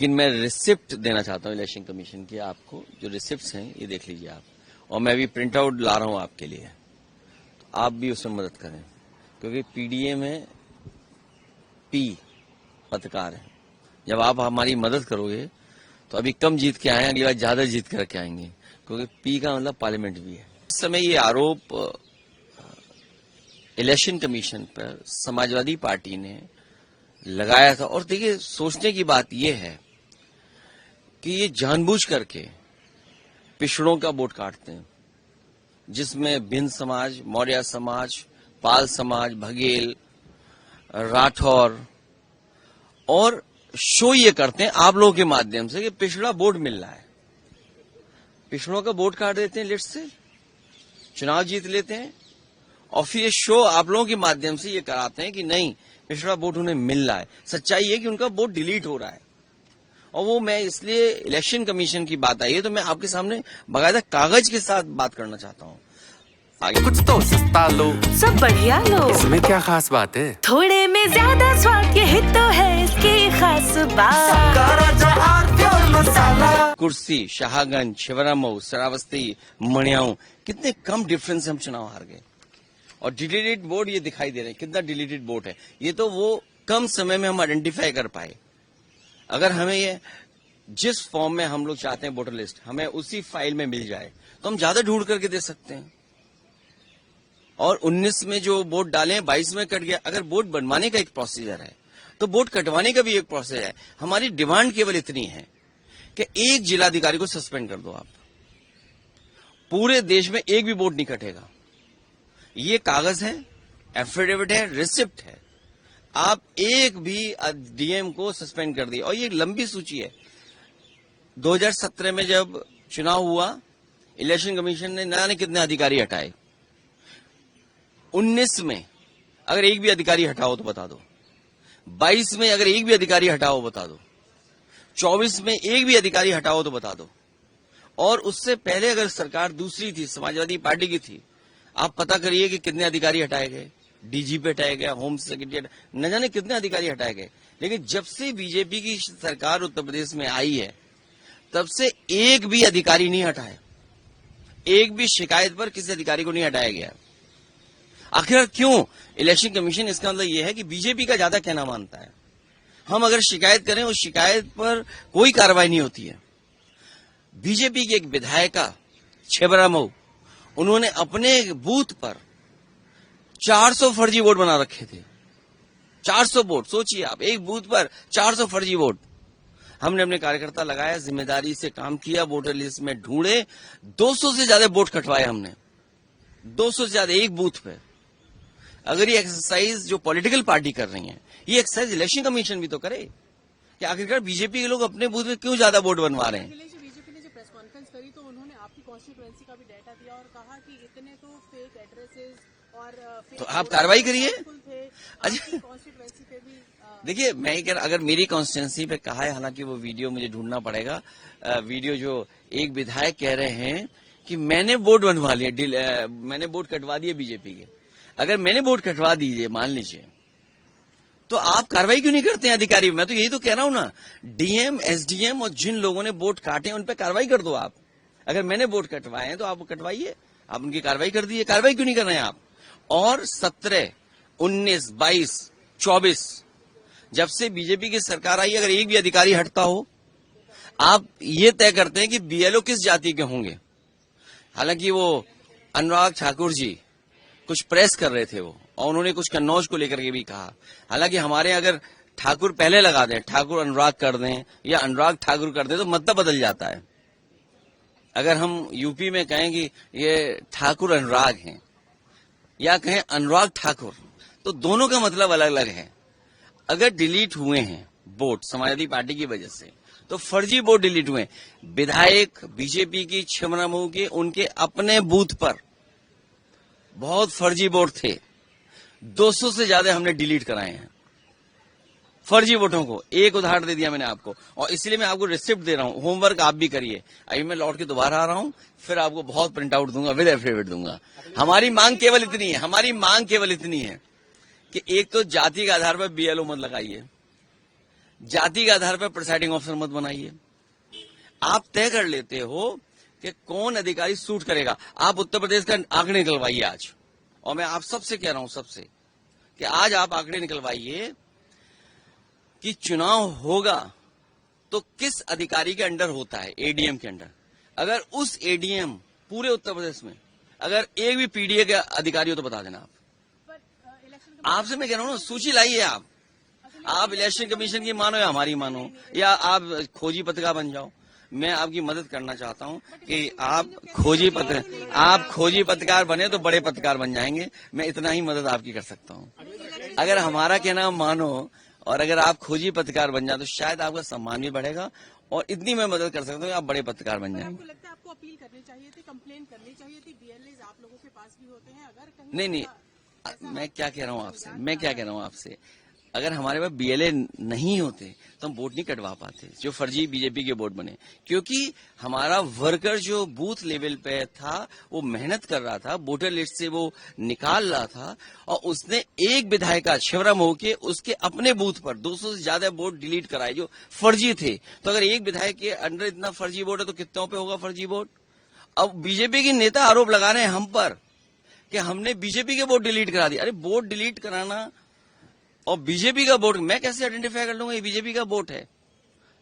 लेकिन मैं रिसिप्ट देना चाहता हूं इलेक्शन कमीशन की आपको। जो रिसिप्ट्स हैं ये देख लीजिए आप, और मैं भी प्रिंट आउट ला रहा हूं आपके लिए, तो आप भी उसमें मदद करें, क्योंकि पीडीए में पी पत्रकार है। जब आप हमारी मदद करोगे तो अभी कम जीत के आए, अगली बार ज्यादा जीत करके आएंगे, क्योंकि पी का मतलब पार्लियामेंट भी है। इस समय ये आरोप इलेक्शन कमीशन पर समाजवादी पार्टी ने लगाया था। और देखिए, सोचने की बात यह है कि ये जानबूझ करके पिछड़ों का वोट काटते हैं, जिसमें भिन्न समाज, मौर्य समाज, पाल समाज, बघेल, राठौर, और शो ये करते हैं आप लोगों के माध्यम से कि पिछड़ा वोट मिल रहा है। पिछड़ों का वोट काट देते हैं लिस्ट से, चुनाव जीत लेते हैं, और फिर ये शो आप लोगों के माध्यम से ये कराते हैं कि नहीं, पिछड़ा वोट उन्हें मिल रहा है। सच्चाई है कि उनका वोट डिलीट हो रहा है। और वो मैं इसलिए इलेक्शन कमीशन की बात आई है तो मैं आपके सामने बाकायदा कागज के साथ बात करना चाहता हूँ। कुछ तो सस्ता लो, सब बढ़िया लो, इसमें क्या खास बात है? थोड़े में ज्यादा स्वाद, यही तो है इसकी खास बात। कुर्सी, शाहगंज, छिबरामऊ, श्रावस्ती, मणियाऊ, कितने कम डिफरेंस से हम चुनाव हार गए। और डिलीटेड वोट ये दिखाई दे रहे हैं, कितना डिलीटेड वोट है। ये तो वो कम समय में हम आइडेंटिफाई कर पाए। अगर हमें ये जिस फॉर्म में हम लोग चाहते हैं वोटर लिस्ट, हमें उसी फाइल में मिल जाए तो हम ज्यादा ढूंढ करके दे सकते हैं। और 19 में जो वोट डाले 22 में कट गया। अगर वोट बनवाने का एक प्रोसीजर है तो वोट कटवाने का भी एक प्रोसेस है। हमारी डिमांड केवल इतनी है कि एक जिलाधिकारी को सस्पेंड कर दो आप, पूरे देश में एक भी वोट नहीं कटेगा। ये कागज है, एफिडेविट है, रिसिप्ट है। आप एक भी डीएम को सस्पेंड कर दिए। और ये लंबी सूची है। 2017 में जब चुनाव हुआ, इलेक्शन कमीशन ने न जाने कितने अधिकारी हटाए। 19 में अगर एक भी अधिकारी हटाओ तो बता दो, 22 में अगर एक भी अधिकारी हटाओ बता दो, 24 में एक भी अधिकारी हटाओ तो बता दो। और उससे पहले अगर सरकार दूसरी थी, समाजवादी पार्टी की थी, आप पता करिए कि कितने अधिकारी हटाए गए। डीजीपी हटाया गया, होम सेक्रेटरी, न जाने कितने अधिकारी हटाए गए। लेकिन जब से बीजेपी की सरकार उत्तर प्रदेश में आई है, तब से एक भी अधिकारी नहीं हटाया। एक भी शिकायत पर किसी अधिकारी को नहीं हटाया गया। आखिर क्यों? इलेक्शन कमीशन, इसका मतलब यह है कि बीजेपी का ज्यादा कहना मानता है। हम अगर शिकायत करें, उस शिकायत पर कोई कार्रवाई नहीं होती है। बीजेपी की एक विधायिका छिबरामऊ, उन्होंने अपने बूथ पर 400 फर्जी वोट बना रखे थे। 400 वोट, सोचिए आप, एक बूथ पर 400 फर्जी वोट। हमने अपने कार्यकर्ता लगाया, जिम्मेदारी से काम किया, वोटर लिस्ट में ढूंढे, 200 से ज्यादा वोट कटवाए हमने, 200 से ज्यादा एक बूथ पे। अगर ये एक्सरसाइज जो पॉलिटिकल पार्टी कर रही है, ये एक्सरसाइज इलेक्शन कमीशन भी तो करे कि आखिरकार बीजेपी के लोग अपने बूथ में क्यों ज्यादा वोट बनवा रहे हैं। बीजेपी ने जो प्रेस कॉन्फ्रेंस करी तो उन्होंने आपकी कॉन्स्टिट्यूएंसी का भी डाटा दिया और कहा कि इतने तो फेक एड्रेसेस और तो आप कार्रवाई करिए। अच्छा, कॉन्स्टिट्यूएंसी पे भी देखिए, मैं कह रहा, अगर मेरी कॉन्स्टिट्यूएंसी पे कहा है, हालांकि वो वीडियो मुझे ढूंढना पड़ेगा, वीडियो जो एक विधायक कह रहे हैं कि मैंने वोट बनवा लिया, मैंने वोट कटवा दिए बीजेपी के। अगर मैंने वोट कटवा दीजिए, मान लीजिए, तो आप कार्रवाई क्यों नहीं करते हैं अधिकारी? मैं तो यही तो कह रहा हूं ना, डीएम, एसडीएम और जिन लोगों ने वोट काटे उन पर कार्रवाई कर दो आप। अगर मैंने वोट कटवाए हैं तो आप कटवाइए, आप उनकी कार्रवाई कर दीजिए। कार्रवाई क्यों नहीं कर रहे हैं आप? और 17, 19, 22, 24, जब से बीजेपी की सरकार आई, अगर एक भी अधिकारी हटता हो, आप ये तय करते हैं कि बीएलओ किस जाति के होंगे। हालांकि वो अनुराग ठाकुर जी कुछ प्रेस कर रहे थे वो, और उन्होंने कुछ कन्नौज को लेकर के भी कहा। हालांकि हमारे अगर ठाकुर पहले लगा दें, ठाकुर अनुराग कर दें या अनुराग ठाकुर कर दें, तो मतलब बदल जाता है। अगर हम यूपी में कहें कि ये ठाकुर अनुराग हैं या कहें अनुराग ठाकुर, तो दोनों का मतलब अलग अलग है। अगर डिलीट हुए हैं वोट समाजवादी पार्टी की वजह से, तो फर्जी वोट डिलीट हुए। विधायक बीजेपी की छिबरामऊ के, उनके अपने बूथ पर बहुत फर्जी वोट थे, 200 से ज्यादा हमने डिलीट कराए हैं फर्जी वोटों को। एक उदाहरण दे दिया मैंने आपको, और इसलिए मैं आपको रिसिप्ट दे रहा हूं। होमवर्क आप भी करिए। अभी मैं लौट के दोबारा आ रहा हूं, फिर आपको बहुत प्रिंट आउट दूंगा, विद एफिडेविट दूंगा। हमारी मांग केवल इतनी है, हमारी मांग केवल इतनी है कि एक तो जाति के आधार पर बीएलओ मत लगाइए। जाति के आधार पर प्रिसाइडिंग ऑफिसर मत बनाइए। आप तय कर लेते हो कि कौन अधिकारी सूट करेगा। आप उत्तर प्रदेश का आंकड़े निकलवाइए आज, और मैं आप सबसे कह रहा हूं सबसे कि आज आप आंकड़े निकलवाइए कि चुनाव होगा तो किस अधिकारी के अंडर होता है, एडीएम के अंडर। अगर उस एडीएम पूरे उत्तर प्रदेश में अगर एक भी पीडीए के अधिकारी हो तो बता देना आप। पर इलेक्शन आपसे मैं कह रहा हूं ना, सूची लाइए आप इलेक्शन कमीशन की मानो या हमारी मानो, या आप खोजी पत्रकार बन जाओ। मैं आपकी मदद करना चाहता हूं कि आप खोजी पत्रकार बने तो बड़े पत्रकार बन जाएंगे। मैं इतना ही मदद आपकी कर सकता हूं। अगर हमारा कहना मानो और अगर आप खोजी पत्रकार बन जाए तो शायद आपका सम्मान भी बढ़ेगा, और इतनी मैं मदद कर सकता हूं कि आप बड़े पत्रकार बन जाएंगे। आपको लगता है आपको अपील करनी चाहिए थी, कंप्लेन करनी चाहिए थी? बीएलएज आप लोगों के पास भी होते हैं, अगर कहीं नहीं, मैं क्या कह रहा हूं आपसे, अगर हमारे पास बीएलए नहीं होते तो हम वोट नहीं कटवा पाते, जो फर्जी बीजेपी के वोट बने। क्योंकि हमारा वर्कर जो बूथ लेवल पे था वो मेहनत कर रहा था, वोटर लिस्ट से वो निकाल रहा था, और उसने एक विधायक शिवराम होके उसके अपने बूथ पर 200 से ज्यादा वोट डिलीट कराए जो फर्जी थे। तो अगर एक विधायक के अंडर इतना फर्जी वोट है तो कितनों पे होगा फर्जी वोट। अब बीजेपी के नेता आरोप लगा रहे हैं हम पर कि हमने बीजेपी के वोट डिलीट करा दिए। अरे वोट डिलीट कराना और बीजेपी का वोट मैं कैसे आइडेंटिफाई कर लूंगा ये बीजेपी का वोट है?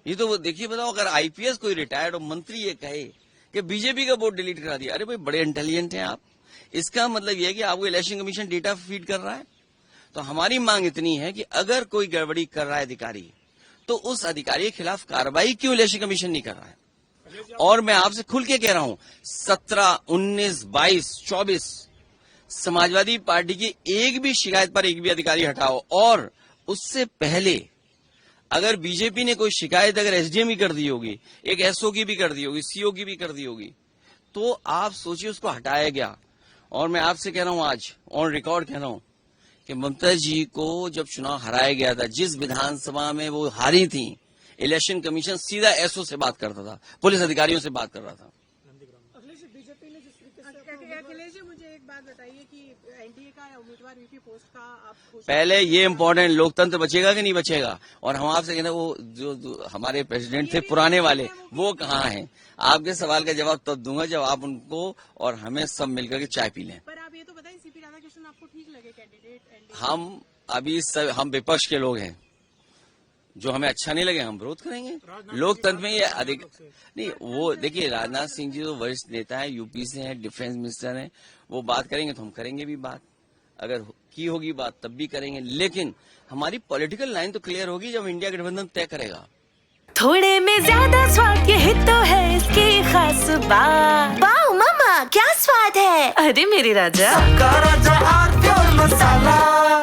ये तो देखिए, बताओ, अगर आईपीएस कोई रिटायर्ड और मंत्री ये कहे कि बीजेपी का वोट डिलीट करा दिया, अरे भाई बड़े इंटेलिजेंट हैं आप। इसका मतलब यह है कि आपको इलेक्शन कमीशन डेटा फीड कर रहा है। तो हमारी मांग इतनी है कि अगर कोई गड़बड़ी कर रहा है अधिकारी, तो उस अधिकारी के खिलाफ कार्रवाई क्यों इलेक्शन कमीशन नहीं कर रहा है? और मैं आपसे खुल के कह रहा हूं, 17, 19, 22, 24 समाजवादी पार्टी की एक भी शिकायत पर एक भी अधिकारी हटाओ। और उससे पहले अगर बीजेपी ने कोई शिकायत अगर एसडीएम की कर दी होगी, एक एसओ की भी कर दी होगी, सीओ की भी कर दी होगी, तो आप सोचिए उसको हटाया गया। और मैं आपसे कह रहा हूं, आज ऑन रिकॉर्ड कह रहा हूं कि ममता जी को जब चुनाव हराया गया था, जिस विधानसभा में वो हारी थी, इलेक्शन कमीशन सीधा एसओ से बात करता था, पुलिस अधिकारियों से बात कर रहा था। अखिलेश जी, मुझे एक बात बताइए कि एनडीए का उम्मीदवार वीपी पोस्ट का आप पहले ये इम्पोर्टेंट, लोकतंत्र बचेगा कि नहीं बचेगा? और हम आपसे कहना, वो जो हमारे प्रेसिडेंट थे पुराने वाले, वो कहाँ हैं? आपके सवाल का जवाब तब दूंगा जब आप उनको और हमें सब मिलकर के चाय पी लें। पर आप ये तो बताइए, सीपी राधाकृष्णन आपको ठीक लगे कैंडिडेट? हम अभी हम विपक्ष के लोग हैं, जो हमें अच्छा नहीं लगे हम विरोध करेंगे। लोकतंत्र में ये अधिक नहीं, वो देखिए, राजनाथ सिंह जी तो वरिष्ठ नेता है, यूपी से हैं, डिफेंस मिनिस्टर हैं, वो बात करेंगे तो हम करेंगे भी बात, अगर की होगी बात तब भी करेंगे। लेकिन हमारी पॉलिटिकल लाइन तो क्लियर होगी जब इंडिया गठबंधन तय करेगा। थोड़े में ज्यादा स्वाद यही तो है इसकी खास बात। वाओ मम्मा, क्या स्वाद है! अरे मेरे राजा, मसाला